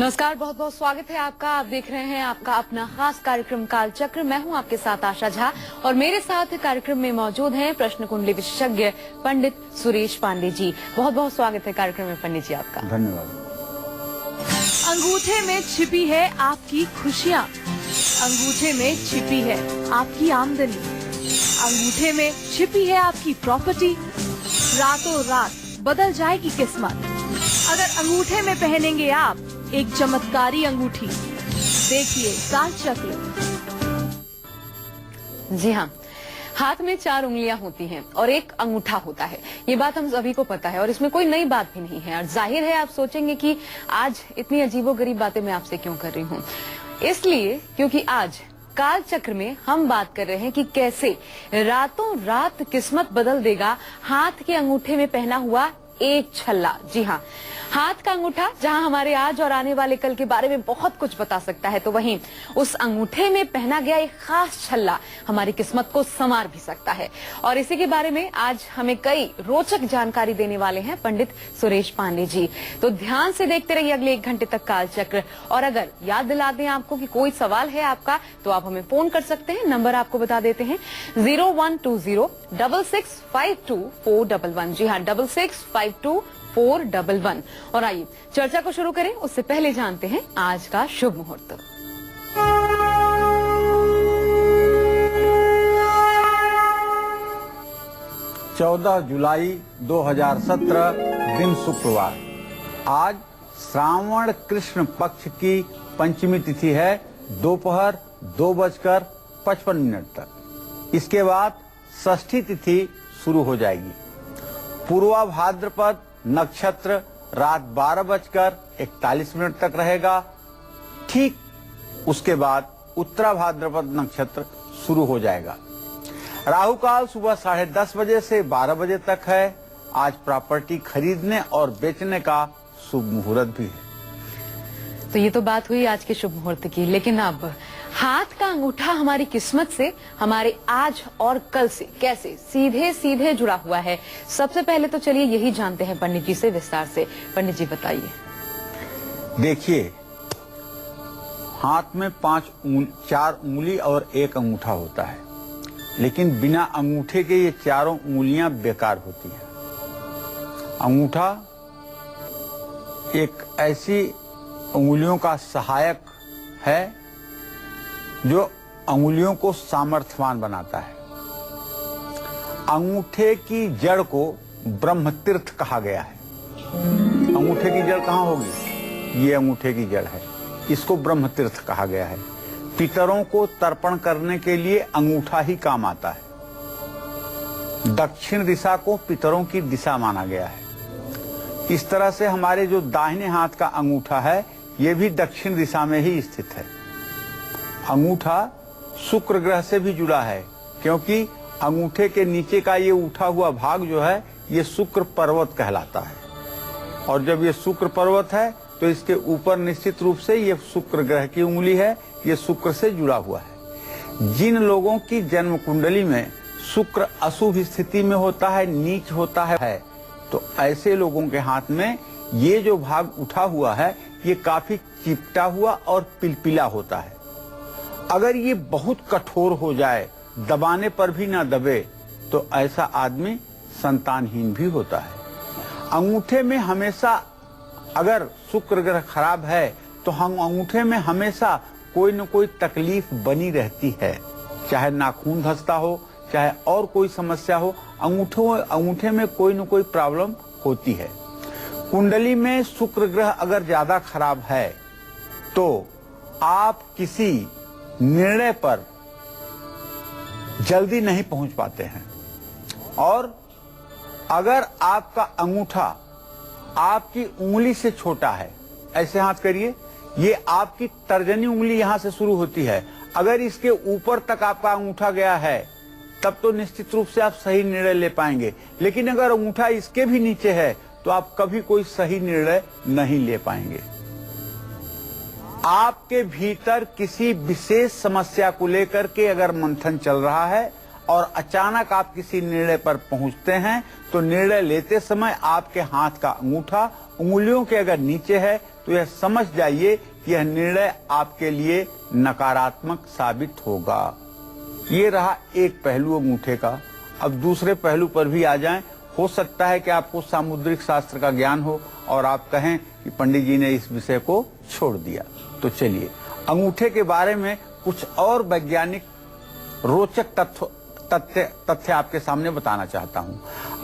नमस्कार, बहुत बहुत स्वागत है आपका। आप देख रहे हैं आपका अपना खास कार्यक्रम कालचक्र। मैं हूं आपके साथ आशा झा और मेरे साथ कार्यक्रम में मौजूद हैं प्रश्न कुंडली विशेषज्ञ पंडित सुरेश पांडे जी। बहुत बहुत स्वागत है कार्यक्रम में पंडित जी आपका। धन्यवाद। अंगूठे में छिपी है आपकी खुशियाँ, अंगूठे में छिपी है आपकी आमदनी, अंगूठे में छिपी है आपकी प्रॉपर्टी। रातों रात बदल जाएगी किस्मत अगर अंगूठे में पहनेंगे आप एक चमत्कारी अंगूठी। देखिए कालचक्र। जी हाँ, हाथ में 4 उंगलियां होती हैं और एक अंगूठा होता है। ये बात हम सभी को पता है और इसमें कोई नई बात भी नहीं है। और जाहिर है आप सोचेंगे कि आज इतनी अजीबोगरीब बातें मैं आपसे क्यों कर रही हूँ। इसलिए क्योंकि आज कालचक्र में हम बात कर रहे हैं कि कैसे रातों रात किस्मत बदल देगा हाथ के अंगूठे में पहना हुआ एक छल्ला। जी हाँ, हाथ का अंगूठा जहां हमारे आज और आने वाले कल के बारे में बहुत कुछ बता सकता है, तो वहीं उस अंगूठे में पहना गया एक खास छल्ला हमारी किस्मत को संवार भी सकता है। और इसी के बारे में आज हमें कई रोचक जानकारी देने वाले हैं पंडित सुरेश पांडे जी। तो ध्यान से देखते रहिए अगले 1 घंटे तक कालचक्र। और अगर याद दिला दें आपको कि कोई सवाल है आपका तो आप हमें फोन कर सकते हैं। नंबर आपको बता देते हैं 01206652 जी हाँ 6652 और आइए चर्चा को शुरू करें। उससे पहले जानते हैं आज का शुभ मुहूर्त। चौदह जुलाई 2017 दिन शुक्रवार। आज श्रावण कृष्ण पक्ष की पंचमी तिथि है दोपहर 2:55 तक। इसके बाद षष्ठी तिथि शुरू हो जाएगी। पूर्वा भाद्रपद नक्षत्र रात 12:41 तक रहेगा। ठीक उसके बाद उत्तरा भाद्रपद नक्षत्र शुरू हो जाएगा। राहु काल सुबह 10:30 बजे से 12 बजे तक है। आज प्रॉपर्टी खरीदने और बेचने का शुभ मुहूर्त भी है। तो ये तो बात हुई आज के शुभ मुहूर्त की, लेकिन अब हाथ का अंगूठा हमारी किस्मत से, हमारे आज और कल से कैसे सीधे सीधे जुड़ा हुआ है। सबसे पहले तो चलिए यही जानते हैं पंडित जी से विस्तार से। पंडित जी बताइए। देखिए, हाथ में 4 उंगली और एक अंगूठा होता है, लेकिन बिना अंगूठे के ये चारों उंगलियां बेकार होती हैं। अंगूठा एक ऐसी उंगलियों का सहायक है जो अंगुलियों को सामर्थ्यवान बनाता है। अंगूठे की जड़ को ब्रह्म तीर्थ कहा गया है। अंगूठे की जड़ कहाँ होगी? ये अंगूठे की जड़ है, इसको ब्रह्म तीर्थ कहा गया है। पितरों को तर्पण करने के लिए अंगूठा ही काम आता है। दक्षिण दिशा को पितरों की दिशा माना गया है। इस तरह से हमारे जो दाहिने हाथ का अंगूठा है ये भी दक्षिण दिशा में ही स्थित है। अंगूठा शुक्र ग्रह से भी जुड़ा है, क्योंकि अंगूठे के नीचे का ये उठा हुआ भाग जो है ये शुक्र पर्वत कहलाता है। और जब ये शुक्र पर्वत है तो इसके ऊपर निश्चित रूप से ये शुक्र ग्रह की उंगली है, ये शुक्र से जुड़ा हुआ है। जिन लोगों की जन्म कुंडली में शुक्र अशुभ स्थिति में होता है, नीच होता है, तो ऐसे लोगों के हाथ में ये जो भाग उठा हुआ है ये काफी चिपटा हुआ और पिलपिला होता है। अगर ये बहुत कठोर हो जाए, दबाने पर भी ना दबे, तो ऐसा आदमी संतानहीन भी होता है। अंगूठे में हमेशा, अगर शुक्र ग्रह खराब है तो हम अंगूठे में हमेशा कोई न कोई तकलीफ बनी रहती है, चाहे नाखून धंसता हो, चाहे और कोई समस्या हो, अंगूठे में कोई न कोई प्रॉब्लम होती है। कुंडली में शुक्र ग्रह अगर ज्यादा खराब है तो आप किसी निर्णय पर जल्दी नहीं पहुंच पाते हैं। और अगर आपका अंगूठा आपकी उंगली से छोटा है, ऐसे हाथ करिए, ये आपकी तर्जनी उंगली यहां से शुरू होती है, अगर इसके ऊपर तक आपका अंगूठा गया है तब तो निश्चित रूप से आप सही निर्णय ले पाएंगे। लेकिन अगर अंगूठा इसके भी नीचे है तो आप कभी कोई सही निर्णय नहीं ले पाएंगे। आपके भीतर किसी विशेष समस्या को लेकर के अगर मंथन चल रहा है और अचानक आप किसी निर्णय पर पहुंचते हैं तो निर्णय लेते समय आपके हाथ का अंगूठा उंगलियों के अगर नीचे है तो यह समझ जाइए कि यह निर्णय आपके लिए नकारात्मक साबित होगा। ये रहा एक पहलू अंगूठे का। अब दूसरे पहलू पर भी आ जाएं। हो सकता है कि आपको सामुद्रिक शास्त्र का ज्ञान हो और आप कहें कि पंडित जी ने इस विषय को छोड़ दिया। तो चलिए अंगूठे के बारे में कुछ और वैज्ञानिक रोचक तथ्य आपके सामने बताना चाहता हूं।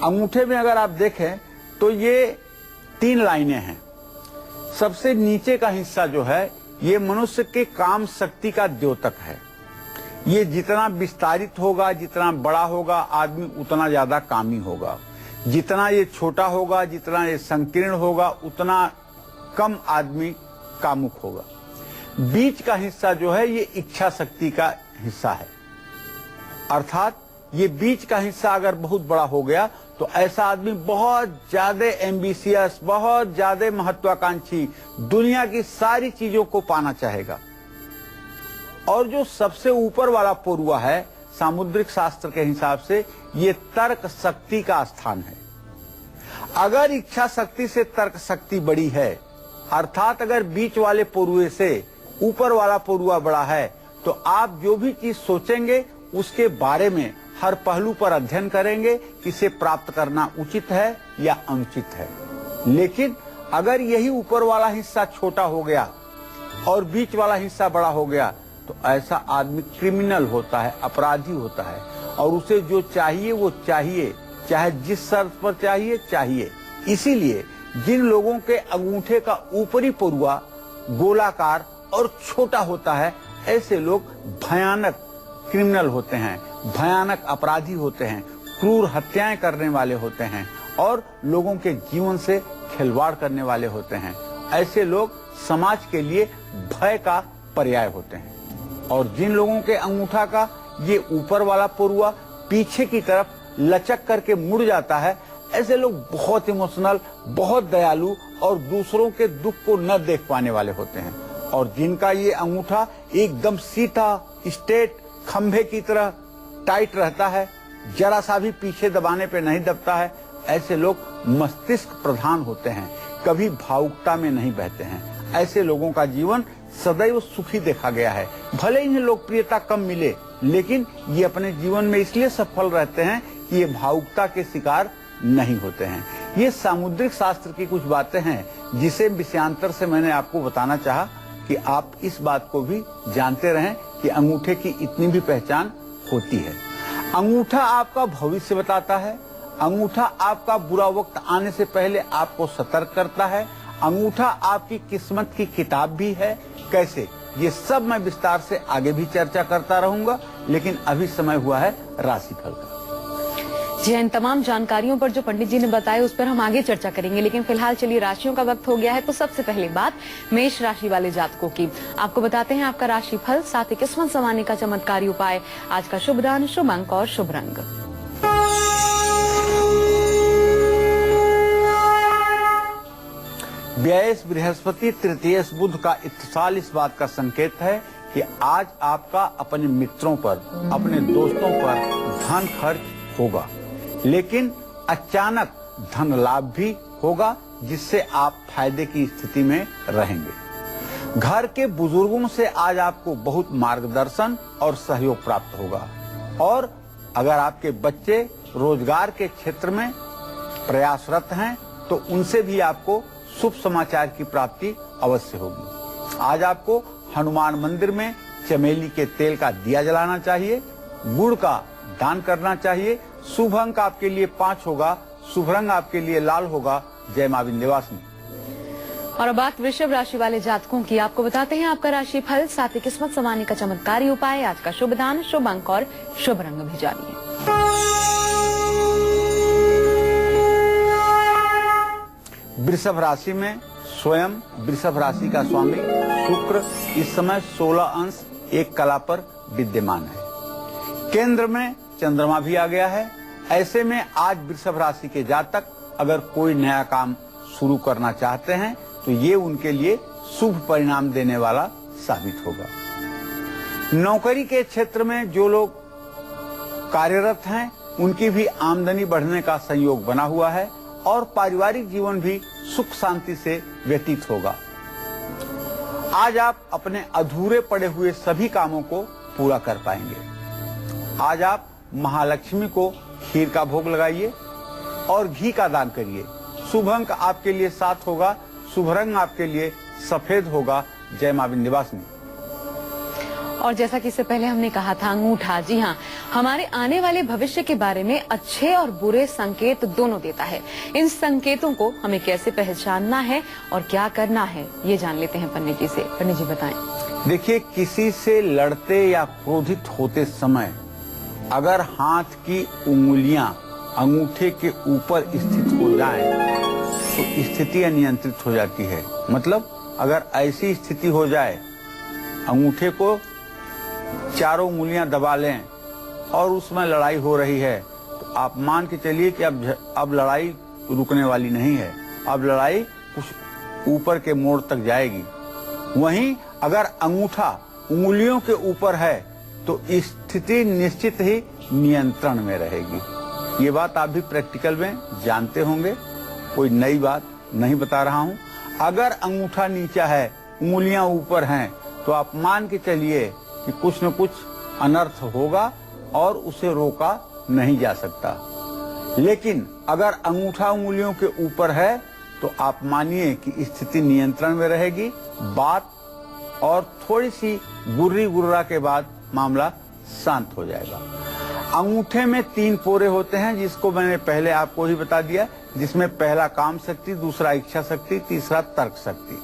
अंगूठे में अगर आप देखें तो ये 3 लाइनें हैं। सबसे नीचे का हिस्सा जो है ये मनुष्य के काम शक्ति का द्योतक है। ये जितना विस्तारित होगा, जितना बड़ा होगा, आदमी उतना ज्यादा कामी होगा। जितना ये छोटा होगा, जितना ये संकीर्ण होगा, उतना कम आदमी कामुक होगा। बीच का हिस्सा जो है ये इच्छा शक्ति का हिस्सा है। अर्थात ये बीच का हिस्सा अगर बहुत बड़ा हो गया तो ऐसा आदमी बहुत ज्यादा एम्बिशियस, बहुत ज्यादा महत्वाकांक्षी, दुनिया की सारी चीजों को पाना चाहेगा। और जो सबसे ऊपर वाला पोरुआ है सामुद्रिक शास्त्र के हिसाब से ये तर्क शक्ति का स्थान है। अगर इच्छा शक्ति से तर्क शक्ति बड़ी है, अर्थात अगर बीच वाले पोरुए से ऊपर वाला पोरुआ बड़ा है, तो आप जो भी चीज सोचेंगे उसके बारे में हर पहलू पर अध्ययन करेंगे कि इसे प्राप्त करना उचित है या अनुचित है। लेकिन अगर यही ऊपर वाला हिस्सा छोटा हो गया और बीच वाला हिस्सा बड़ा हो गया तो ऐसा आदमी क्रिमिनल होता है, अपराधी होता है, और उसे जो चाहिए वो चाहिए, चाहे जिस शर्त पर चाहिए। इसीलिए जिन लोगों के अंगूठे का ऊपरी पोरुआ गोलाकार और छोटा होता है, ऐसे लोग भयानक क्रिमिनल होते हैं, भयानक अपराधी होते हैं, क्रूर हत्याएं करने वाले होते हैं और लोगों के जीवन से खिलवाड़ करने वाले होते हैं। ऐसे लोग समाज के लिए भय का पर्याय होते हैं। और जिन लोगों के अंगूठा का ये ऊपर वाला पोरुआ पीछे की तरफ लचक करके मुड़ जाता है, ऐसे लोग बहुत इमोशनल, बहुत दयालु और दूसरों के दुख को न देख पाने वाले होते हैं। और जिनका ये अंगूठा एकदम सीधा स्ट्रेट खंभे की तरह टाइट रहता है, जरा सा भी पीछे दबाने पे नहीं दबता है, ऐसे लोग मस्तिष्क प्रधान होते हैं, कभी भावुकता में नहीं बहते हैं। ऐसे लोगों का जीवन सदैव सुखी देखा गया है। भले इन्हें लोकप्रियता कम मिले, लेकिन ये अपने जीवन में इसलिए सफल रहते हैं कि ये भावुकता के शिकार नहीं होते हैं। ये सामुद्रिक शास्त्र की कुछ बातें हैं जिसे विषयांतर से मैंने आपको बताना चाहा कि आप इस बात को भी जानते रहें कि अंगूठे की इतनी भी पहचान होती है। अंगूठा आपका भविष्य बताता है। अंगूठा आपका बुरा वक्त आने से पहले आपको सतर्क करता है। अंगूठा आपकी किस्मत की किताब भी है। कैसे, ये सब मैं विस्तार से आगे भी चर्चा करता रहूंगा, लेकिन अभी समय हुआ है राशिफल का। जी, इन तमाम जानकारियों पर जो पंडित जी ने बताया उस पर हम आगे चर्चा करेंगे, लेकिन फिलहाल चलिए राशियों का वक्त हो गया है। तो सबसे पहले बात मेष राशि वाले जातकों की। आपको बताते हैं आपका राशिफल, साथ ही किस्मत संवारने का चमत्कारी उपाय, आज का शुभ दान, शुभ अंक और शुभ रंग। 22 बृहस्पति तृतीयेश बुध का इत्तिसाल इस बात का संकेत है कि आज आपका अपने मित्रों पर, अपने दोस्तों पर धन खर्च होगा, लेकिन अचानक धन लाभ भी होगा जिससे आप फायदे की स्थिति में रहेंगे। घर के बुजुर्गों से आज आपको बहुत मार्गदर्शन और सहयोग प्राप्त होगा। और अगर आपके बच्चे रोजगार के क्षेत्र में प्रयासरत हैं तो उनसे भी आपको शुभ समाचार की प्राप्ति अवश्य होगी। आज आपको हनुमान मंदिर में चमेली के तेल का दिया जलाना चाहिए, गुड़ का दान करना चाहिए। शुभ अंक आपके लिए 5 होगा, शुभ रंग आपके लिए लाल होगा। जय मां विंध्यवासिनी। और अब बात वृषभ राशि वाले जातकों की। आपको बताते हैं आपका राशिफल, साथ ही किस्मत संवारने का चमत्कारी उपाय, आज का शुभ दान, शुभ अंक और शुभ रंग भी जानिए। वृषभ राशि में स्वयं वृषभ राशि का स्वामी शुक्र इस समय 16 अंश 1 कला पर विद्यमान है। केंद्र में चंद्रमा भी आ गया है। ऐसे में आज वृषभ राशि के जातक अगर कोई नया काम शुरू करना चाहते हैं तो ये उनके लिए शुभ परिणाम देने वाला साबित होगा। नौकरी के क्षेत्र में जो लोग कार्यरत हैं उनकी भी आमदनी बढ़ने का संयोग बना हुआ है और पारिवारिक जीवन भी सुख शांति से व्यतीत होगा। आज आप अपने अधूरे पड़े हुए सभी कामों को पूरा कर पाएंगे। आज आप महालक्ष्मी को खीर का भोग लगाइए और घी का दान करिए। शुभ अंक आपके लिए 7 होगा, शुभ रंग आपके लिए सफेद होगा। जय मां विंध्यवासिनी। और जैसा कि इससे पहले हमने कहा था, अंगूठा, जी हाँ, हमारे आने वाले भविष्य के बारे में अच्छे और बुरे संकेत दोनों देता है। इन संकेतों को हमें कैसे पहचानना है और क्या करना है, ये जान लेते हैं पंडित जी से। पंडित जी बताएं। देखिए, किसी से लड़ते या क्रोधित होते समय अगर हाथ की उंगलियां अंगूठे के ऊपर स्थित हो जाएं, तो स्थिति अनियंत्रित हो जाती है। मतलब अगर ऐसी स्थिति हो जाए, अंगूठे को चारों उंगलियां दबा लें और उसमें लड़ाई हो रही है, तो आप मान के चलिए कि अब लड़ाई रुकने वाली नहीं है। अब लड़ाई कुछ ऊपर के मोड़ तक जाएगी। वहीं अगर अंगूठा उंगलियों के ऊपर है तो स्थिति निश्चित ही नियंत्रण में रहेगी। ये बात आप भी प्रैक्टिकल में जानते होंगे, कोई नई बात नहीं बता रहा हूं। अगर अंगूठा नीचा है, उंगलियां ऊपर हैं, तो आप मान के चलिए कि कुछ न कुछ अनर्थ होगा और उसे रोका नहीं जा सकता। लेकिन अगर अंगूठा उंगलियों के ऊपर है तो आप मानिए कि स्थिति नियंत्रण में रहेगी। बात और थोड़ी सी गुर्री गुर्रा के बाद मामला शांत हो जाएगा। अंगूठे में 3 पोरे होते हैं, जिसको मैंने पहले आपको ही बता दिया, जिसमें पहला काम शक्ति, दूसरा इच्छा शक्ति, तीसरा तर्क शक्ति।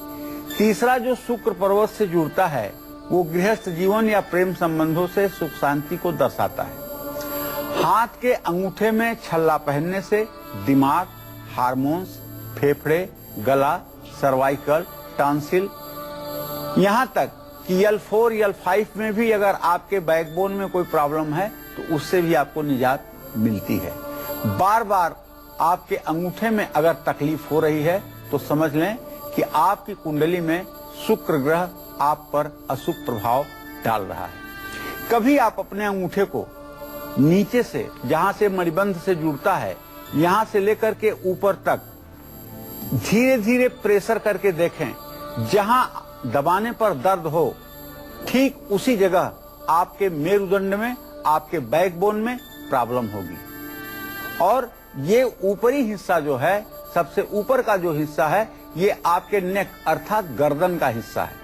तीसरा जो शुक्र पर्वत से जुड़ता है, वो गृहस्थ जीवन या प्रेम संबंधों से सुख शांति को दर्शाता है। हाथ के अंगूठे में छल्ला पहनने से दिमाग, हार्मोन्स, फेफड़े, गला, सर्वाइकल, टॉन्सिल, यहाँ तक कि L4, L5 में भी अगर आपके बैकबोन में कोई प्रॉब्लम है तो उससे भी आपको निजात मिलती है। बार बार आपके अंगूठे में अगर तकलीफ हो रही है तो समझ लें कि आपकी कुंडली में शुक्र ग्रह आप पर अशुभ प्रभाव डाल रहा है। कभी आप अपने अंगूठे को नीचे से, जहां से मणिबंध से जुड़ता है, यहां से लेकर के ऊपर तक धीरे धीरे प्रेशर करके देखें। जहां दबाने पर दर्द हो, ठीक उसी जगह आपके मेरुदंड में, आपके बैकबोन में प्रॉब्लम होगी। और ये ऊपरी हिस्सा जो है, सबसे ऊपर का जो हिस्सा है, ये आपके नेक अर्थात गर्दन का हिस्सा है।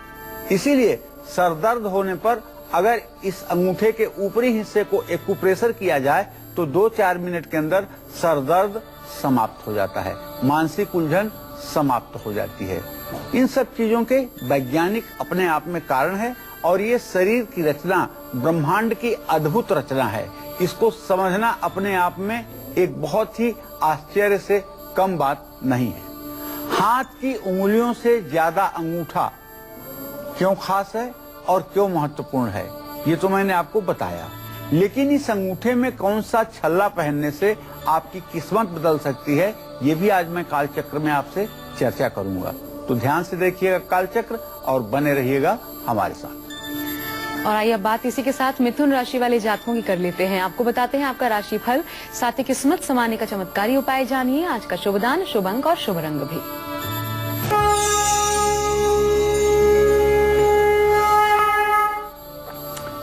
इसीलिए सरदर्द होने पर अगर इस अंगूठे के ऊपरी हिस्से को एक्यूप्रेशर किया जाए तो 2-4 मिनट के अंदर सरदर्द समाप्त हो जाता है, मानसिक उलझन समाप्त हो जाती है। इन सब चीजों के वैज्ञानिक अपने आप में कारण है और ये शरीर की रचना ब्रह्मांड की अद्भुत रचना है। इसको समझना अपने आप में एक बहुत ही आश्चर्य से कम बात नहीं है। हाथ की उंगलियों से ज्यादा अंगूठा क्यों खास है और क्यों महत्वपूर्ण है, ये तो मैंने आपको बताया। लेकिन इस अंगूठे में कौन सा छल्ला पहनने से आपकी किस्मत बदल सकती है, ये भी आज मैं कालचक्र में आपसे चर्चा करूंगा। तो ध्यान से देखिएगा कालचक्र और बने रहिएगा हमारे साथ। और आइए अब बात इसी के साथ मिथुन राशि वाले जातकों की कर लेते हैं। आपको बताते हैं आपका राशिफल, साथ ही किस्मत समाने का चमत्कारी उपाय जानिए। आज का शुभ दान, शुभ अंक और शुभ रंग भी।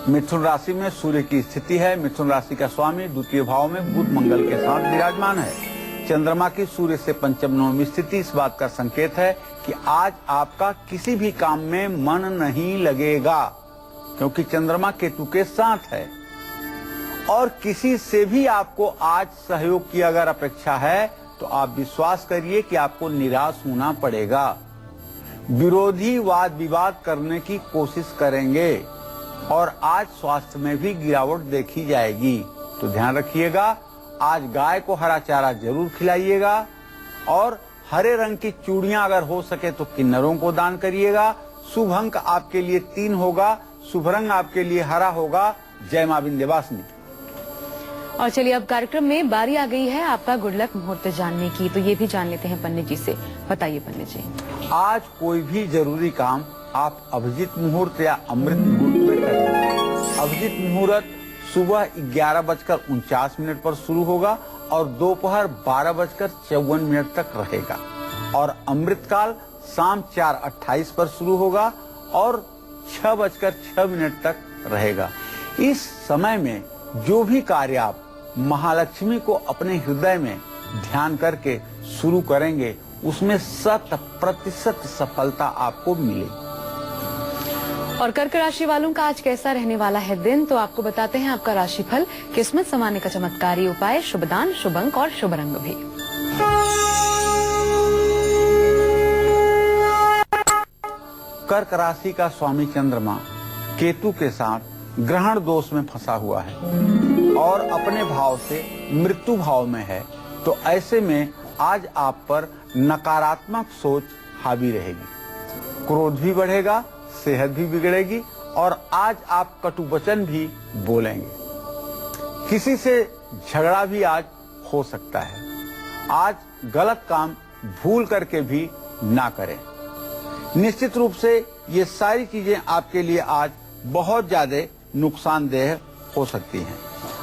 मिथुन राशि में सूर्य की स्थिति है। मिथुन राशि का स्वामी द्वितीय भाव में बुध मंगल के साथ विराजमान है। चंद्रमा की सूर्य से पंचम नवमी स्थिति इस बात का संकेत है कि आज आपका किसी भी काम में मन नहीं लगेगा, क्योंकि चंद्रमा केतु के साथ है। और किसी से भी आपको आज सहयोग की अगर अपेक्षा है तो आप विश्वास करिए कि आपको निराश होना पड़ेगा। विरोधी वाद विवाद करने की कोशिश करेंगे और आज स्वास्थ्य में भी गिरावट देखी जाएगी। तो ध्यान रखिएगा, आज गाय को हरा चारा जरूर खिलाइएगा और हरे रंग की चूड़ियां अगर हो सके तो किन्नरों को दान करिएगा। शुभ अंक आपके लिए 3 होगा, शुभ रंग आपके लिए हरा होगा। जय मां विंध्यवासिनी। और चलिए अब कार्यक्रम में बारी आ गई है आपका गुड लक मुहूर्त जानने की, तो ये भी जान लेते हैं पंडित जी से। बताइए पंडित जी। आज कोई भी जरूरी काम आप अभिजीत मुहूर्त या अमृत मुहूर्त में करें। अभिजीत मुहूर्त सुबह 11:49 पर शुरू होगा और दोपहर 12:54 तक रहेगा। और अमृतकाल शाम 4:28 पर शुरू होगा और 6:06 तक रहेगा। इस समय में जो भी कार्य आप महालक्ष्मी को अपने हृदय में ध्यान करके शुरू करेंगे उसमें 100% सफलता आपको मिलेगी। और कर्क राशि वालों का आज कैसा रहने वाला है दिन, तो आपको बताते हैं आपका राशिफल, किस्मत संवारने का चमत्कारी उपाय, शुभ दान, शुभ अंक और शुभ रंग भी। कर्क राशि का स्वामी चंद्रमा केतु के साथ ग्रहण दोष में फंसा हुआ है और अपने भाव से मृत्यु भाव में है, तो ऐसे में आज आप पर नकारात्मक सोच हावी रहेगी, क्रोध भी बढ़ेगा, सेहत भी बिगड़ेगी और आज आप कटु वचन भी बोलेंगे। किसी से झगड़ा भी आज हो सकता है। आज गलत काम भूल करके भी ना करें। निश्चित रूप से ये सारी चीजें आपके लिए आज बहुत ज्यादा नुकसानदेह हो सकती हैं।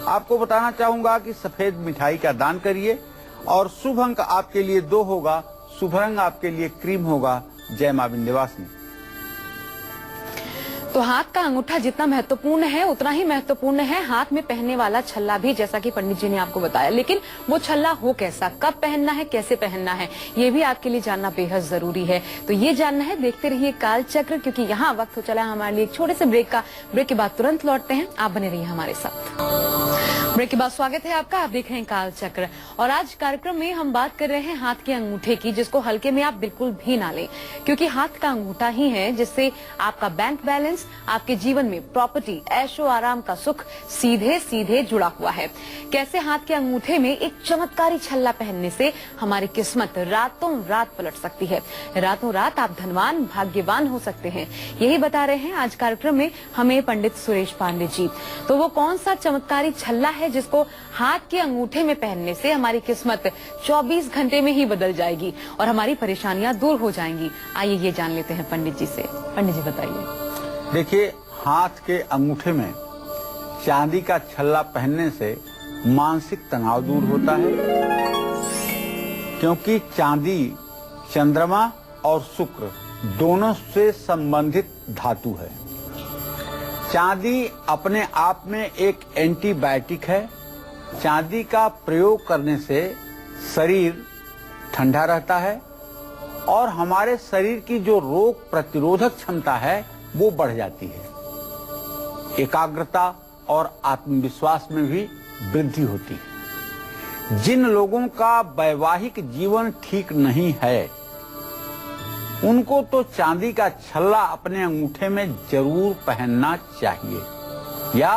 आपको बताना चाहूंगा कि सफेद मिठाई का दान करिए और शुभ अंक आपके लिए 2 होगा, शुभ रंग आपके लिए क्रीम होगा। जय मां विंध्यवासिनी। तो हाथ का अंगूठा जितना महत्वपूर्ण है उतना ही महत्वपूर्ण है हाथ में पहनने वाला छल्ला भी, जैसा कि पंडित जी ने आपको बताया। लेकिन वो छल्ला हो कैसा, कब पहनना है, कैसे पहनना है, ये भी आपके लिए जानना बेहद जरूरी है। तो ये जानना है, देखते रहिए काल चक्र, क्योंकि यहाँ वक्त हो चला है हमारे लिए एक छोटे से ब्रेक का। ब्रेक के बाद तुरंत लौटते हैं, आप बने रहिए हमारे साथ। ब्रेक के बाद स्वागत है आपका, आप देख रहे हैं काल चक्र और आज कार्यक्रम में हम बात कर रहे हैं हाथ के अंगूठे की, जिसको हल्के में आप बिल्कुल भी ना लें, क्योंकि हाथ का अंगूठा ही है जिससे आपका बैंक बैलेंस, आपके जीवन में प्रॉपर्टी, ऐशो आराम का सुख सीधे सीधे जुड़ा हुआ है। कैसे हाथ के अंगूठे में एक चमत्कारी छल्ला पहनने से हमारी किस्मत रातों रात पलट सकती है, रातों रात आप धनवान भाग्यवान हो सकते हैं, यही बता रहे हैं आज कार्यक्रम में हमें पंडित सुरेश पांडे जी। तो वो कौन सा चमत्कारी छल्ला है जिसको हाथ के अंगूठे में पहनने से हमारी किस्मत 24 घंटे में ही बदल जाएगी और हमारी परेशानियां दूर हो जाएंगी। आइए ये जान लेते हैं पंडित जी से। पंडित जी बताइए। देखिए, हाथ के अंगूठे में चांदी का छल्ला पहनने से मानसिक तनाव दूर होता है, क्योंकि चांदी चंद्रमा और शुक्र दोनों से संबंधित धातु है। चांदी अपने आप में एक एंटीबायोटिक है। चांदी का प्रयोग करने से शरीर ठंडा रहता है और हमारे शरीर की जो रोग प्रतिरोधक क्षमता है वो बढ़ जाती है। एकाग्रता और आत्मविश्वास में भी वृद्धि होती है। जिन लोगों का वैवाहिक जीवन ठीक नहीं है उनको तो चांदी का छल्ला अपने अंगूठे में जरूर पहनना चाहिए या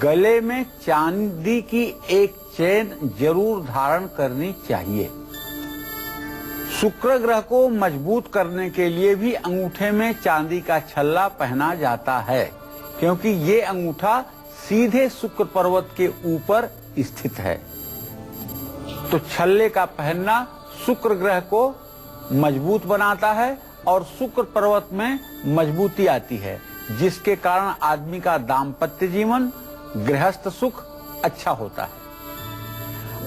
गले में चांदी की एक चेन जरूर धारण करनी चाहिए। शुक्र ग्रह को मजबूत करने के लिए भी अंगूठे में चांदी का छल्ला पहना जाता है, क्योंकि ये अंगूठा सीधे शुक्र पर्वत के ऊपर स्थित है। तो छल्ले का पहनना शुक्र ग्रह को मजबूत बनाता है और शुक्र पर्वत में मजबूती आती है, जिसके कारण आदमी का दाम्पत्य जीवन, गृहस्थ सुख अच्छा होता है।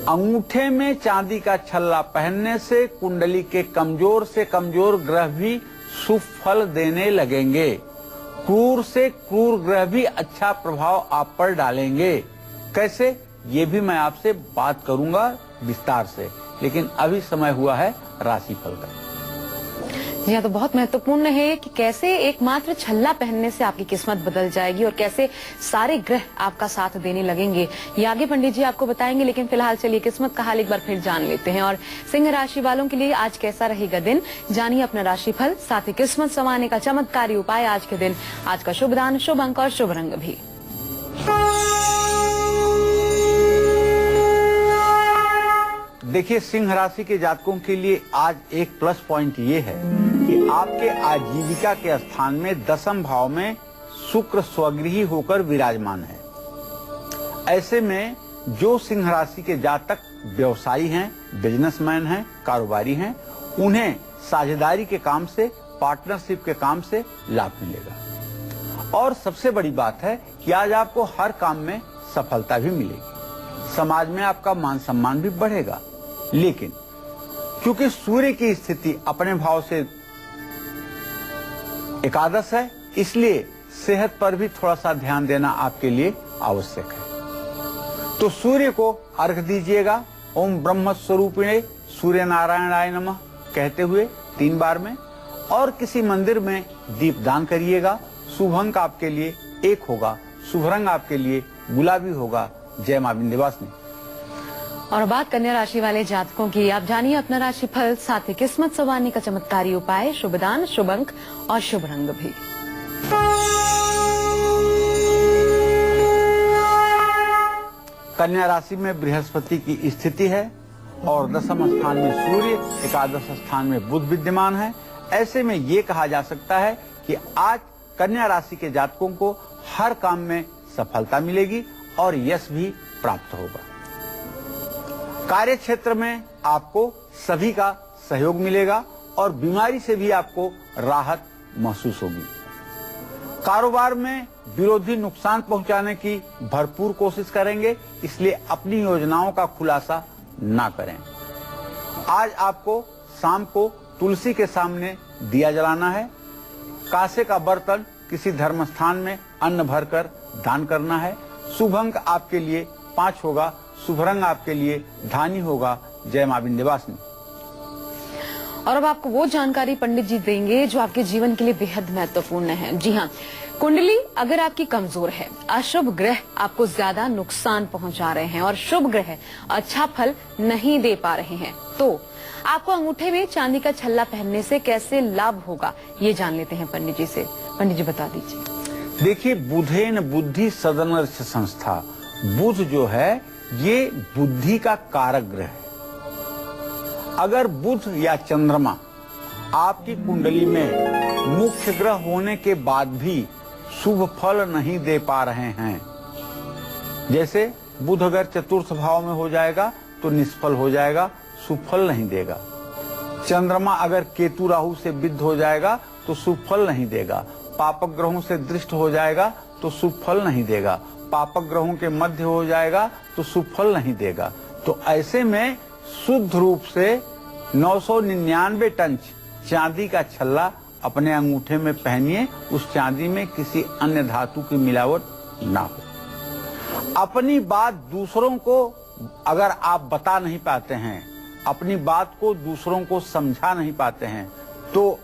अंगूठे में चांदी का छल्ला पहनने से कुंडली के कमजोर से कमजोर ग्रह भी शुभ फल देने लगेंगे। क्रूर से क्रूर ग्रह भी अच्छा प्रभाव आप पर डालेंगे। कैसे, ये भी मैं आपसे बात करूंगा विस्तार से, लेकिन अभी समय हुआ है राशिफल का। यह तो बहुत महत्वपूर्ण है कि कैसे एकमात्र छल्ला पहनने से आपकी किस्मत बदल जाएगी और कैसे सारे ग्रह आपका साथ देने लगेंगे, ये आगे पंडित जी आपको बताएंगे। लेकिन फिलहाल चलिए किस्मत का हाल एक बार फिर जान लेते हैं। और सिंह राशि वालों के लिए आज कैसा रहेगा दिन, जानिए अपना राशिफल, साथ ही किस्मत संवारने का चमत्कारी उपाय आज के दिन, आज का शुभ दान, शुभ अंक और शुभ रंग भी। देखिए, सिंह राशि के जातकों के लिए आज एक प्लस पॉइंट ये है कि आपके आजीविका के स्थान में दशम भाव में शुक्र स्वगृही होकर विराजमान है। ऐसे में जो सिंह राशि के जातक व्यवसायी हैं, बिजनेसमैन हैं, कारोबारी हैं, उन्हें साझेदारी के काम से, पार्टनरशिप के काम से लाभ मिलेगा। और सबसे बड़ी बात है कि आज आपको हर काम में सफलता भी मिलेगी, समाज में आपका मान सम्मान भी बढ़ेगा। लेकिन क्योंकि सूर्य की स्थिति अपने भाव से एकादश है, इसलिए सेहत पर भी थोड़ा सा ध्यान देना आपके लिए आवश्यक है। तो सूर्य को अर्घ दीजिएगा। ओम ब्रह्म स्वरूपिणे सूर्य नारायणाय नमः कहते हुए 3 बार में, और किसी मंदिर में दीपदान करिएगा। शुभ अंक आपके लिए 1 होगा, शुभ रंग आपके लिए गुलाबी होगा। जय मां विंध्यवासिनी। और बात कन्या राशि वाले जातकों की, आप जानिए अपना राशि फल, साथ ही किस्मत संवारने का चमत्कारी उपाय, शुभ दान, शुभ अंक और शुभ रंग भी। कन्या राशि में बृहस्पति की स्थिति है और 10वें स्थान में सूर्य, एकादश स्थान में बुध विद्यमान है। ऐसे में ये कहा जा सकता है कि आज कन्या राशि के जातकों को हर काम में सफलता मिलेगी और यश भी प्राप्त होगा। कार्य क्षेत्र में आपको सभी का सहयोग मिलेगा और बीमारी से भी आपको राहत महसूस होगी। कारोबार में विरोधी नुकसान पहुंचाने की भरपूर कोशिश करेंगे, इसलिए अपनी योजनाओं का खुलासा ना करें। आज आपको शाम को तुलसी के सामने दिया जलाना है। कांसे का बर्तन किसी धर्म स्थान में अन्न भरकर दान करना है। शुभ अंक आपके लिए 5 होगा, शुभ रंग आपके लिए धानी होगा। जय मां विंध्यवासिनी। और अब आपको वो जानकारी पंडित जी देंगे जो आपके जीवन के लिए बेहद महत्वपूर्ण है। जी हाँ, कुंडली अगर आपकी कमजोर है, अशुभ ग्रह आपको ज्यादा नुकसान पहुंचा रहे हैं और शुभ ग्रह अच्छा फल नहीं दे पा रहे हैं, तो आपको अंगूठे में चांदी का छल्ला पहनने से कैसे लाभ होगा, ये जान लेते हैं पंडित जी से। पंडित जी बता दीजिए। देखिए, बुधेन बुद्धि सदनर्ष संस्था, बुध जो है ये बुद्धि का कारक ग्रह है। अगर बुध या चंद्रमा आपकी कुंडली में मुख्य ग्रह होने के बाद भी शुभ फल नहीं दे पा रहे हैं, जैसे बुध अगर चतुर्थ भाव में हो जाएगा तो निष्फल हो जाएगा, शुभ फल नहीं देगा। चंद्रमा अगर केतु राहु से विद्ध हो जाएगा तो शुभ फल नहीं देगा। पापक ग्रहों से दृष्ट हो जाएगा तो शुभ फल नहीं देगा। पापक ग्रहों के मध्य हो जाएगा तो शुभ फल नहीं देगा। तो ऐसे में शुद्ध रूप से 999 टन चांदी का छल्ला अपने अंगूठे में पहनिए। उस चांदी में किसी अन्य धातु की मिलावट ना हो। अपनी बात दूसरों को अगर आप बता नहीं पाते हैं, अपनी बात को दूसरों को समझा नहीं पाते हैं, तो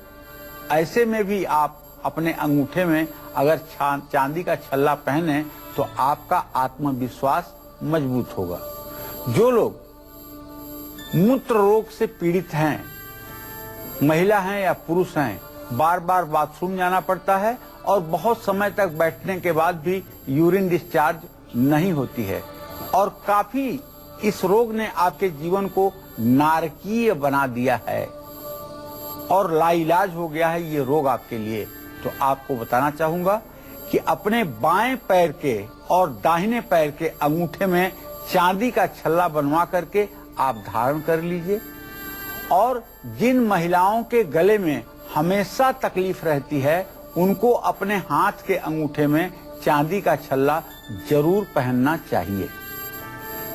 ऐसे में भी आप अपने अंगूठे में अगर चांदी का छल्ला पहने तो आपका आत्मविश्वास मजबूत होगा। जो लोग मूत्र रोग से पीड़ित हैं, महिला हैं या पुरुष हैं, बार बार बाथरूम जाना पड़ता है और बहुत समय तक बैठने के बाद भी यूरिन डिस्चार्ज नहीं होती है और काफी इस रोग ने आपके जीवन को नारकीय बना दिया है और लाइलाज हो गया है ये रोग आपके लिए, तो आपको बताना चाहूंगा कि अपने बाएं पैर के और दाहिने पैर के अंगूठे में चांदी का छल्ला बनवा करके आप धारण कर लीजिए। और जिन महिलाओं के गले में हमेशा तकलीफ रहती है, उनको अपने हाथ के अंगूठे में चांदी का छल्ला जरूर पहनना चाहिए।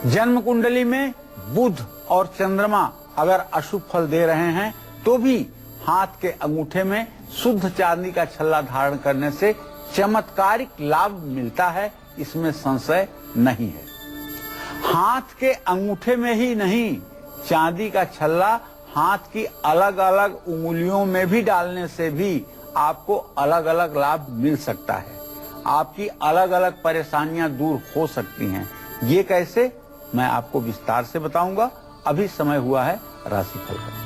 जन्म कुंडली में बुध और चंद्रमा अगर अशुभ फल दे रहे हैं तो भी हाथ के अंगूठे में शुद्ध चांदी का छल्ला धारण करने से चमत्कारिक लाभ मिलता है, इसमें संशय नहीं है। हाथ के अंगूठे में ही नहीं, चांदी का छल्ला हाथ की अलग अलग उंगलियों में भी डालने से भी आपको अलग अलग लाभ मिल सकता है। आपकी अलग अलग परेशानियां दूर हो सकती हैं। ये कैसे, मैं आपको विस्तार से बताऊंगा। अभी समय हुआ है राशिफल का।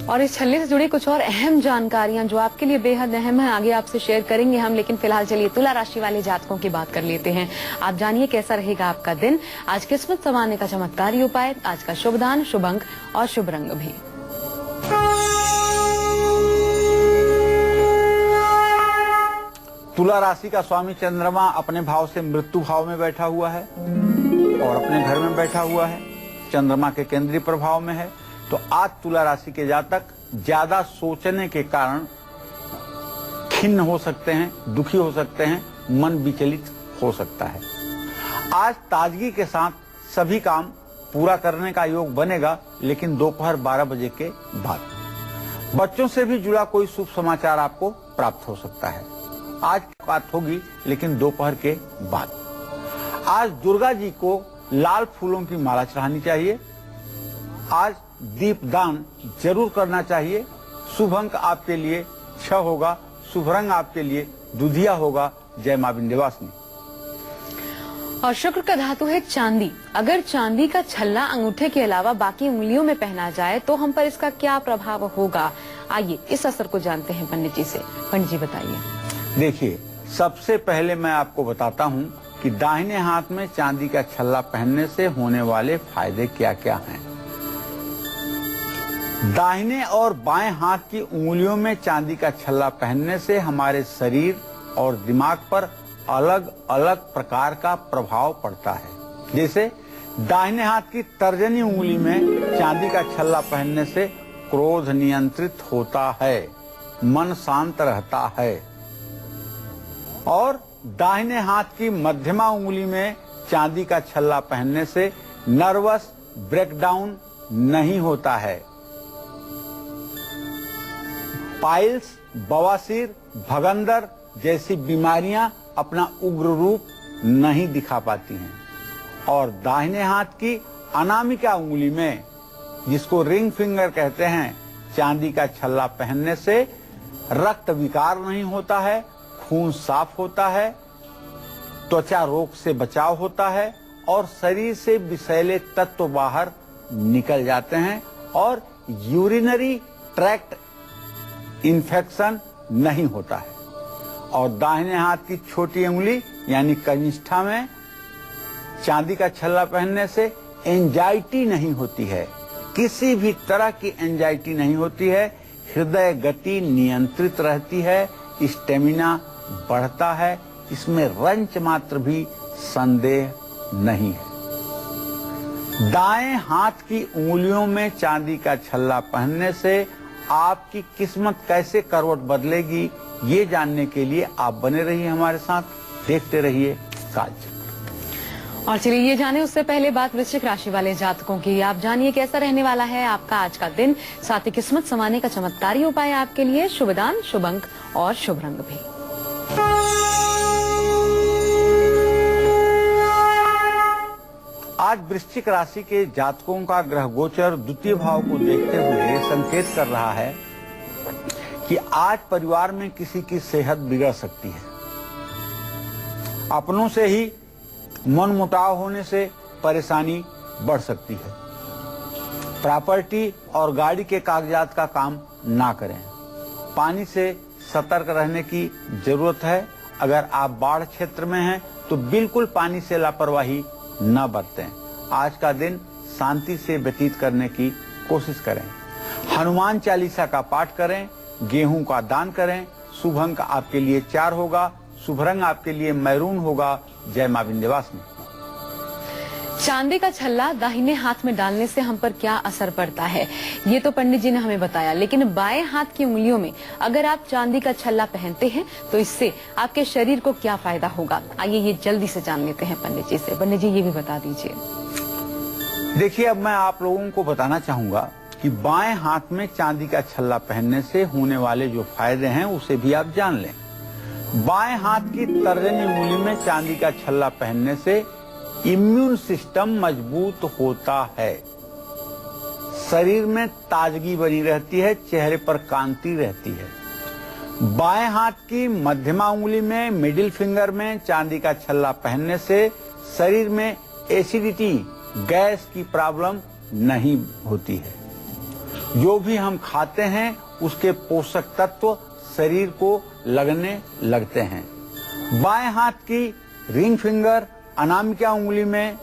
और इस छल्ले से जुड़ी कुछ और अहम जानकारियां जो आपके लिए बेहद अहम है, आगे आपसे शेयर करेंगे हम। लेकिन फिलहाल चलिए तुला राशि वाले जातकों की बात कर लेते हैं। आप जानिए कैसा रहेगा आपका दिन, आज किस्मत संवारने का चमत्कारी उपाय, आज का शुभ दान, शुभ अंक और शुभ रंग भी। तुला राशि का स्वामी चंद्रमा अपने भाव से मृत्यु भाव में बैठा हुआ है और अपने घर में बैठा हुआ है, चंद्रमा के केंद्रीय प्रभाव में है। तो आज तुला राशि के जातक ज्यादा सोचने के कारण खिन्न हो सकते हैं, दुखी हो सकते हैं, मन विचलित हो सकता है। आज ताजगी के साथ सभी काम पूरा करने का योग बनेगा, लेकिन दोपहर 12 बजे के बाद। बच्चों से भी जुड़ा कोई शुभ समाचार आपको प्राप्त हो सकता है। आज बात होगी, लेकिन दोपहर के बाद। आज दुर्गा जी को लाल फूलों की माला चढ़ानी चाहिए। आज दीपदान जरूर करना चाहिए। शुभ अंक आपके लिए 6 होगा। शुभ रंग आपके लिए दुधिया होगा। जय मां विंध्यवासिनी। और शुक्र का धातु है चांदी। अगर चांदी का छल्ला अंगूठे के अलावा बाकी उंगलियों में पहना जाए तो हम पर इसका क्या प्रभाव होगा? आइए इस असर को जानते हैं पंडित जी से। पंडित जी बताइए। देखिए, सबसे पहले मैं आपको बताता हूं कि दाहिने हाथ में चांदी का छल्ला पहनने से होने वाले फायदे क्या क्या हैं। दाहिने और बाएं हाथ की उंगलियों में चांदी का छल्ला पहनने से हमारे शरीर और दिमाग पर अलग अलग प्रकार का प्रभाव पड़ता है। जैसे दाहिने हाथ की तर्जनी उंगली में चांदी का छल्ला पहनने से क्रोध नियंत्रित होता है, मन शांत रहता है। और दाहिने हाथ की मध्यमा उंगली में चांदी का छल्ला पहनने से नर्वस ब्रेकडाउन नहीं होता है। पाइल्स, बवासीर, भगंदर जैसी बीमारियां अपना उग्र रूप नहीं दिखा पाती हैं। और दाहिने हाथ की अनामिका उंगली में, जिसको रिंग फिंगर कहते हैं, चांदी का छल्ला पहनने से रक्त विकार नहीं होता है, खून साफ होता है, त्वचा रोग से बचाव होता है और शरीर से विषैले तत्व बाहर निकल जाते हैं और यूरिनरी ट्रैक्ट इन्फेक्शन नहीं होता है। और दाहिने हाथ की छोटी उंगली यानी कनिष्ठा में चांदी का छल्ला पहनने से एंजाइटी नहीं होती है, किसी भी तरह की एंजाइटी नहीं होती है। हृदय गति नियंत्रित रहती है, स्टेमिना बढ़ता है, इसमें रंच मात्र भी संदेह नहीं है। दाएं हाथ की उंगलियों में चांदी का छल्ला पहनने से आपकी किस्मत कैसे करवट बदलेगी, ये जानने के लिए आप बने रहिए हमारे साथ, देखते रहिए कालचक्र। और चलिए ये जाने उससे पहले बात वृश्चिक राशि वाले जातकों की। आप जानिए कैसा रहने वाला है आपका आज का दिन। साथ ही किस्मत संवारने का चमत्कारी उपाय आपके लिए, शुभ दान, शुभ अंक और शुभ रंग भी। आज वृश्चिक राशि के जातकों का ग्रह गोचर द्वितीय भाव को देखते हुए संकेत कर रहा है कि आज परिवार में किसी की सेहत बिगड़ सकती है। अपनों से ही मनमुटाव होने से परेशानी बढ़ सकती है। प्रॉपर्टी और गाड़ी के कागजात का काम ना करें। पानी से सतर्क रहने की जरूरत है। अगर आप बाढ़ क्षेत्र में हैं तो बिल्कुल पानी से लापरवाही न बरतें। आज का दिन शांति से व्यतीत करने की कोशिश करें। हनुमान चालीसा का पाठ करें, गेहूं का दान करें। शुभ अंक आपके लिए 4 होगा। शुभ रंग आपके लिए मैरून होगा। जय मां विंध्यवासिनी। चांदी का छल्ला दाहिने हाथ में डालने से हम पर क्या असर पड़ता है, ये तो पंडित जी ने हमें बताया, लेकिन बाएं हाथ की उंगलियों में अगर आप चांदी का छल्ला पहनते हैं तो इससे आपके शरीर को क्या फायदा होगा, आइए ये जल्दी से जान लेते हैं पंडित जी से। पंडित जी ये भी बता दीजिए। देखिए, अब मैं आप लोगों को बताना चाहूंगा कि बाएं हाथ में चांदी का छल्ला पहनने से होने वाले जो फायदे हैं उसे भी आप जान लें। बाएं हाथ की तर्जनी उंगली में चांदी का छल्ला पहनने से इम्यून सिस्टम मजबूत होता है, शरीर में ताजगी बनी रहती है, चेहरे पर कांति रहती है। बाएं हाथ की मध्यमा उंगली में मिडिल फिंगर में चांदी का छल्ला पहनने से शरीर में एसिडिटी, गैस की प्रॉब्लम नहीं होती है। जो भी हम खाते हैं उसके पोषक तत्व शरीर को लगने लगते हैं। बाएं हाथ की रिंग फिंगर अनामिका उंगली में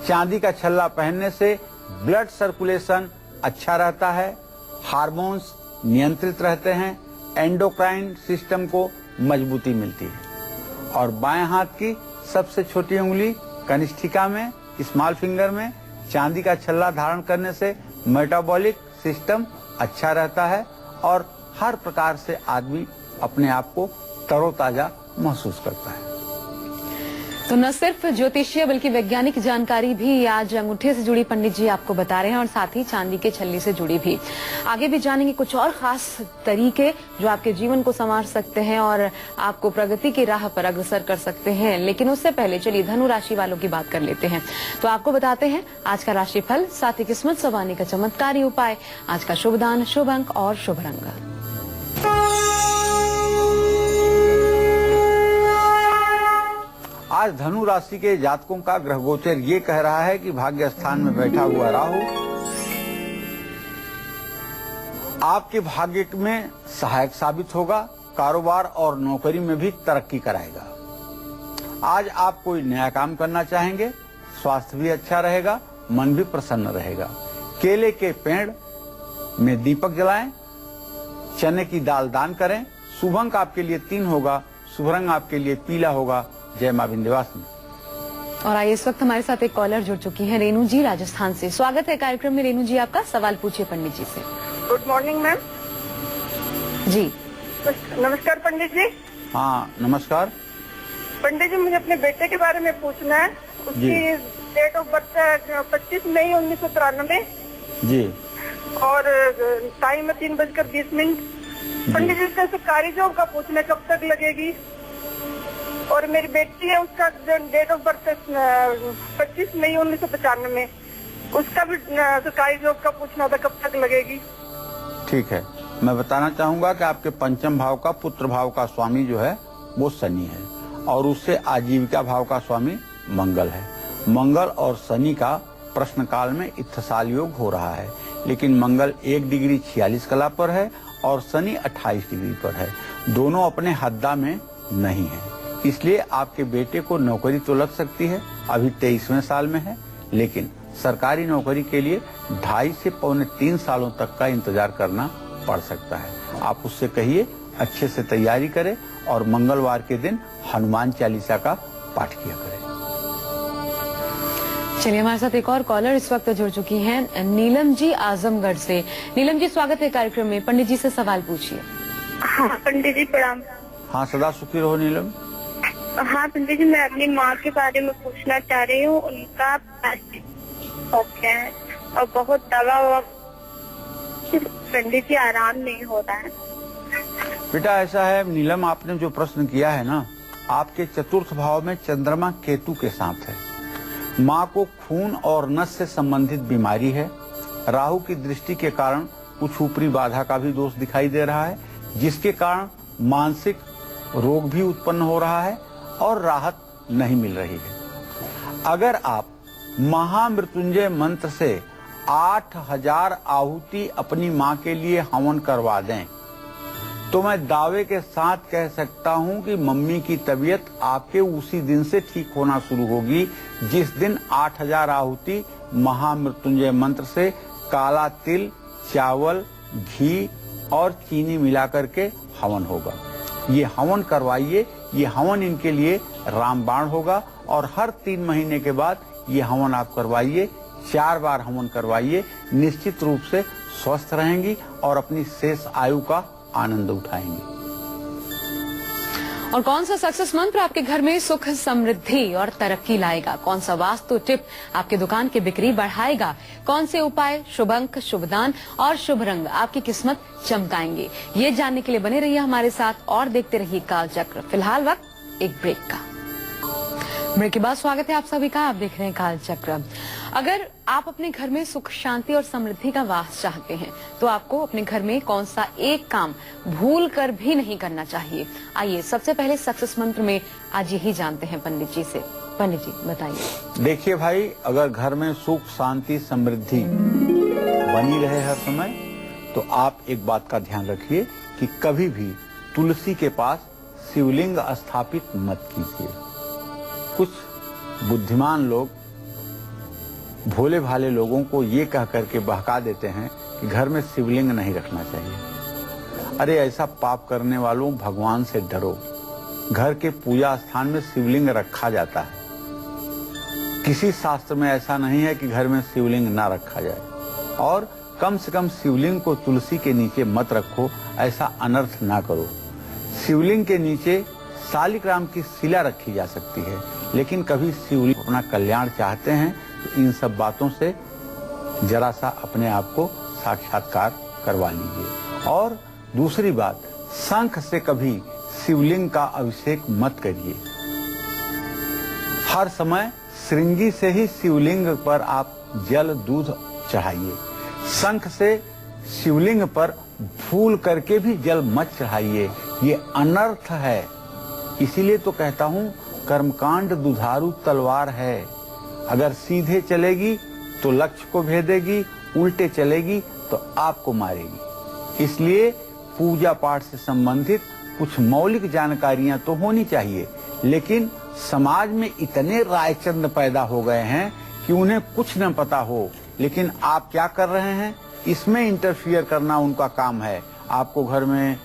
चांदी का छल्ला पहनने से ब्लड सर्कुलेशन अच्छा रहता है, हार्मोन्स नियंत्रित रहते हैं, एंडोक्राइन सिस्टम को मजबूती मिलती है। और बाएं हाथ की सबसे छोटी उंगली कनिष्ठिका में, स्मॉल फिंगर में चांदी का छल्ला धारण करने से मेटाबॉलिक सिस्टम अच्छा रहता है और हर प्रकार से आदमी अपने आप को तरोताजा महसूस करता है। तो न सिर्फ ज्योतिषीय बल्कि वैज्ञानिक जानकारी भी आज अंगूठे से जुड़ी पंडित जी आपको बता रहे हैं और साथ ही चांदी के छल्ले से जुड़ी भी। आगे भी जानेंगे कुछ और खास तरीके जो आपके जीवन को संवार सकते हैं और आपको प्रगति की राह पर अग्रसर कर सकते हैं। लेकिन उससे पहले चलिए धनु राशि वालों की बात कर लेते हैं। तो आपको बताते हैं आज का राशिफल, साथ ही किस्मत संवारने का चमत्कारी उपाय, आज का शुभ दान, शुभ अंक और शुभ रंग। आज धनु राशि के जातकों का ग्रह गोचर ये कह रहा है कि भाग्य स्थान में बैठा हुआ राहु आपके भाग्य में सहायक साबित होगा, कारोबार और नौकरी में भी तरक्की कराएगा। आज आप कोई नया काम करना चाहेंगे, स्वास्थ्य भी अच्छा रहेगा, मन भी प्रसन्न रहेगा। केले के पेड़ में दीपक जलाएं, चने की दाल दान करें। शुभ अंक आपके लिए 3 होगा, शुभ रंग आपके लिए पीला होगा। जय मां विंध्यवासिनी। और आइए इस वक्त हमारे साथ एक कॉलर जुड़ चुकी हैं, रेणु जी राजस्थान से। स्वागत है कार्यक्रम में। रेणु जी, आपका सवाल पूछिए पंडित जी से। Good morning ma'am. जी नमस्कार पंडित जी। हाँ नमस्कार पंडित जी, मुझे अपने बेटे के बारे में पूछना है। उसकी डेट ऑफ बर्थ है 25 मई 1993 जी और टाइम है 3:20। पंडित जी से सरकारी जॉब का पूछना है, कब तक लगेगी? और मेरी बेटी है, उसका डेट ऑफ बर्थ 25 मई 1995, उसका भी सरकारी जॉब का पूछना था, कब तक लगेगी? ठीक है, मैं बताना चाहूंगा कि आपके पंचम भाव का पुत्र भाव का स्वामी जो है वो शनि है और उससे आजीविका भाव का स्वामी मंगल है। मंगल और शनि का प्रश्न काल में इत्थसाल योग हो रहा है, लेकिन मंगल 1 डिग्री 46 कला पर है और शनि 28 डिग्री पर है। दोनों अपने हद्दा में नहीं है, इसलिए आपके बेटे को नौकरी तो लग सकती है, अभी 23वें साल में है, लेकिन सरकारी नौकरी के लिए 2.5 से पौने 3 सालों तक का इंतजार करना पड़ सकता है। आप उससे कहिए अच्छे से तैयारी करे और मंगलवार के दिन हनुमान चालीसा का पाठ किया करें। चलिए हमारे साथ एक और कॉलर इस वक्त जुड़ चुकी हैं, नीलम जी आजमगढ़ से। नीलम जी, स्वागत है कार्यक्रम में। पंडित जी से सवाल पूछिए। हाँ पंडित जी प्रणाम। हाँ, सदा सुखी रहो नीलम। हाँ पंडित जी, मैं अपनी माँ के बारे में पूछना चाह रही हूँ। उनका ओके है और बहुत दवा पंडित जी आराम नहीं हो रहा है। बेटा ऐसा है नीलम, आपने जो प्रश्न किया है ना, आपके चतुर्थ भाव में चंद्रमा केतु के साथ है। माँ को खून और नस से संबंधित बीमारी है। राहु की दृष्टि के कारण कुछ ऊपरी बाधा का भी दोष दिखाई दे रहा है, जिसके कारण मानसिक रोग भी उत्पन्न हो रहा है और राहत नहीं मिल रही है। अगर आप महामृत्युंजय मंत्र से 8000 आहुति अपनी माँ के लिए हवन करवा दें तो मैं दावे के साथ कह सकता हूं कि मम्मी की तबीयत आपके उसी दिन से ठीक होना शुरू होगी जिस दिन 8000 आहुति महामृत्युंजय मंत्र से काला तिल, चावल, घी और चीनी मिलाकर के हवन होगा। ये हवन करवाइए। ये हवन इनके लिए रामबाण होगा और हर 3 महीने के बाद ये हवन आप करवाइए। 4 बार हवन करवाइए, निश्चित रूप से स्वस्थ रहेंगी और अपनी शेष आयु का आनंद उठाएंगी। और कौन सा सक्सेस मंत्र आपके घर में सुख, समृद्धि और तरक्की लाएगा? कौन सा वास्तु टिप आपके दुकान की बिक्री बढ़ाएगा? कौन से उपाय, शुभ अंक, शुभ दान और शुभ रंग आपकी किस्मत चमकाएंगे? ये जानने के लिए बने रहिए हमारे साथ और देखते रहिए काल चक्र। फिलहाल वक्त एक ब्रेक का। ब्रेक के बाद स्वागत है आप सभी का। आप देख रहे हैं काल चक्र। अगर आप अपने घर में सुख, शांति और समृद्धि का वास चाहते हैं तो आपको अपने घर में कौन सा एक काम भूल कर भी नहीं करना चाहिए? आइए सबसे पहले सक्सेस मंत्र में आज यही जानते हैं पंडित जी से। पंडित जी बताइए। देखिए भाई, अगर घर में सुख, शांति, समृद्धि बनी रहे हर समय तो आप एक बात का ध्यान रखिए कि कभी भी तुलसी के पास शिवलिंग स्थापित मत कीजिए। कुछ बुद्धिमान लोग भोले भाले लोगों को ये कह करके बहका देते हैं कि घर में शिवलिंग नहीं रखना चाहिए। अरे ऐसा पाप करने वालों, भगवान से डरो। घर के पूजा स्थान में शिवलिंग रखा जाता है। किसी शास्त्र में ऐसा नहीं है कि घर में शिवलिंग ना रखा जाए। और कम से कम शिवलिंग को तुलसी के नीचे मत रखो, ऐसा अनर्थ ना करो। शिवलिंग के नीचे शालिग्राम की शिला रखी जा सकती है। लेकिन कभी शिवलिंग अपना कल्याण चाहते हैं तो इन सब बातों से जरा सा अपने आप को साक्षात्कार करवा लीजिए। और दूसरी बात, शंख से कभी शिवलिंग का अभिषेक मत करिए। हर समय श्रृंगी से ही शिवलिंग पर आप जल दूध चढ़ाइए। शंख से शिवलिंग पर भूल करके भी जल मत चढ़ाइए, ये अनर्थ है। इसीलिए तो कहता हूँ कर्मकांड दुधारू तलवार है। अगर सीधे चलेगी तो लक्ष्य को भेदेगी, उल्टे चलेगी तो आपको मारेगी। इसलिए पूजा पाठ से संबंधित कुछ मौलिक जानकारियां तो होनी चाहिए, लेकिन समाज में इतने रायचंद पैदा हो गए हैं कि उन्हें कुछ न पता हो। लेकिन आप क्या कर रहे हैं, इसमें इंटरफियर करना उनका काम है। आपको घर में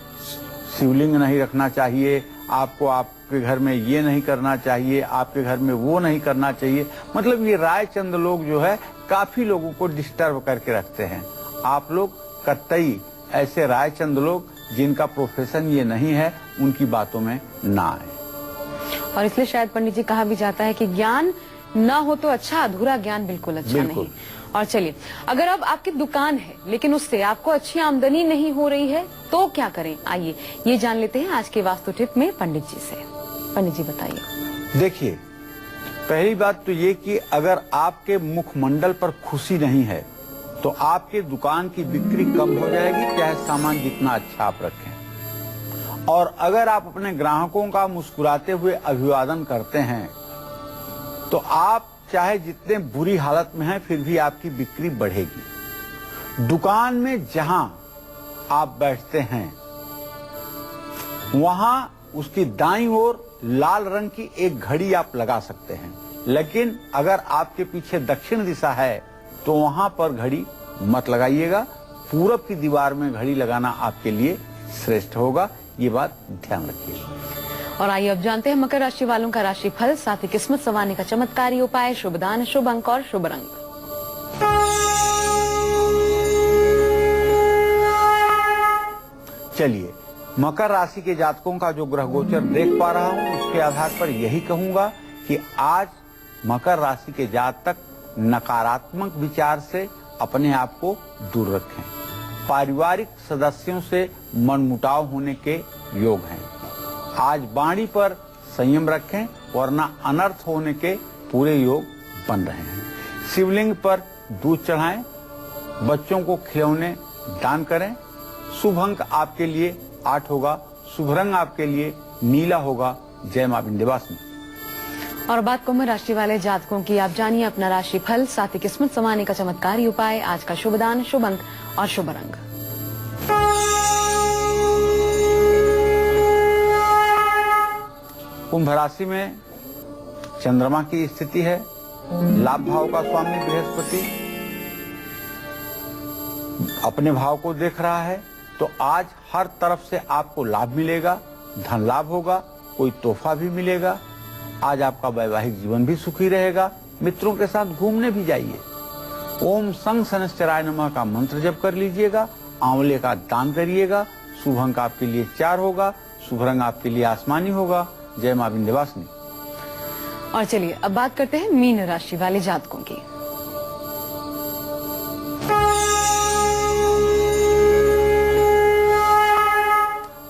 शिवलिंग नहीं रखना चाहिए, आपको आपके घर में ये नहीं करना चाहिए, आपके घर में वो नहीं करना चाहिए। मतलब ये रायचंद लोग जो है काफी लोगों को डिस्टर्ब करके रखते हैं। आप लोग कतई ऐसे रायचंद लोग जिनका प्रोफेशन ये नहीं है, उनकी बातों में ना आए। और इसलिए शायद पंडित जी कहा भी जाता है कि ज्ञान ना हो तो अच्छा, अधूरा ज्ञान बिल्कुल अच्छा नहीं। और चलिए, अगर अब आपकी दुकान है लेकिन उससे आपको अच्छी आमदनी नहीं हो रही है तो क्या करें? आइए ये जान लेते हैं आज के वास्तु टिप में पंडित जी से। पंडित जी बताइए। देखिए, पहली बात तो ये कि अगर आपके मुखमंडल पर खुशी नहीं है तो आपके दुकान की बिक्री कम हो जाएगी, चाहे सामान जितना अच्छा आप रखें। और अगर आप अपने ग्राहकों का मुस्कुराते हुए अभिवादन करते हैं तो आप चाहे जितने बुरी हालत में हैं फिर भी आपकी बिक्री बढ़ेगी। दुकान में जहां आप बैठते हैं वहां उसकी दाईं ओर लाल रंग की एक घड़ी आप लगा सकते हैं। लेकिन अगर आपके पीछे दक्षिण दिशा है तो वहां पर घड़ी मत लगाइएगा। पूरब की दीवार में घड़ी लगाना आपके लिए श्रेष्ठ होगा, ये बात ध्यान रखिएगा। और आइए अब जानते हैं मकर राशि वालों का राशि फल, साथ ही किस्मत संवारने का चमत्कारी उपाय, शुभ दान, शुभ अंक और शुभ रंग। चलिए, मकर राशि के जातकों का जो ग्रह गोचर देख पा रहा हूं उसके आधार पर यही कहूंगा कि आज मकर राशि के जातक नकारात्मक विचार से अपने आप को दूर रखें। पारिवारिक सदस्यों से मनमुटाव होने के योग हैं। आज वाणी पर संयम रखें वरना अनर्थ होने के पूरे योग बन रहे हैं। शिवलिंग पर दूध चढ़ाएं, बच्चों को खिलौने दान करें। शुभ अंक आपके लिए 8 होगा, शुभ रंग आपके लिए नीला होगा। जय मां विंध्यवासिनी। और बात कुंभ राशि वाले जातकों की, आप जानिए अपना राशि फल, साथ ही किस्मत संवारने का चमत्कारी उपाय, आज का शुभ दान, शुभ अंक और शुभ रंग। कुंभ राशि में चंद्रमा की स्थिति है, लाभ भाव का स्वामी बृहस्पति अपने भाव को देख रहा है, तो आज हर तरफ से आपको लाभ मिलेगा, धन लाभ होगा, कोई तोहफा भी मिलेगा। आज आपका वैवाहिक जीवन भी सुखी रहेगा। मित्रों के साथ घूमने भी जाइए। ओम संग शनिश्चराय नमः का मंत्र जप कर लीजिएगा। आंवले का दान करिएगा। शुभ अंक आपके लिए 4 होगा, शुभ रंग आपके लिए आसमानी होगा। जय मां विंध्यवासिनी। और चलिए अब बात करते हैं मीन राशि वाले जातकों की।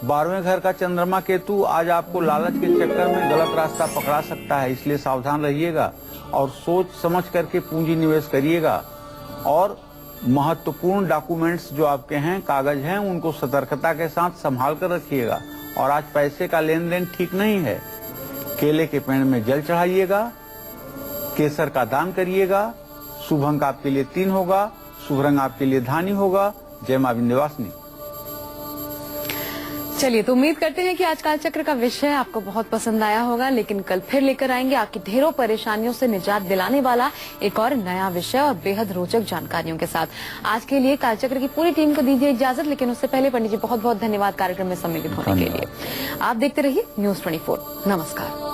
बारहवें घर का चंद्रमा केतु आज आपको लालच के चक्कर में गलत रास्ता पकड़ा सकता है, इसलिए सावधान रहिएगा और सोच समझ करके पूंजी निवेश करिएगा। और महत्वपूर्ण डॉक्यूमेंट्स जो आपके हैं, कागज हैं, उनको सतर्कता के साथ संभाल कर रखिएगा। और आज पैसे का लेन देन ठीक नहीं है। केले के पेड़ में जल चढ़ाइएगा, केसर का दान करिएगा। शुभ अंक आपके लिए 3 होगा, शुभ रंग आपके लिए धानी होगा। जय मां विंध्यवासिनी। चलिए, तो उम्मीद करते हैं कि आज कालचक्र का विषय आपको बहुत पसंद आया होगा, लेकिन कल फिर लेकर आएंगे आपकी ढेरों परेशानियों से निजात दिलाने वाला एक और नया विषय और बेहद रोचक जानकारियों के साथ। आज के लिए कालचक्र की पूरी टीम को दीजिए इजाजत, लेकिन उससे पहले पंडित जी बहुत बहुत धन्यवाद कार्यक्रम में सम्मिलित होने के लिए। आप देखते रहिए News 24। नमस्कार।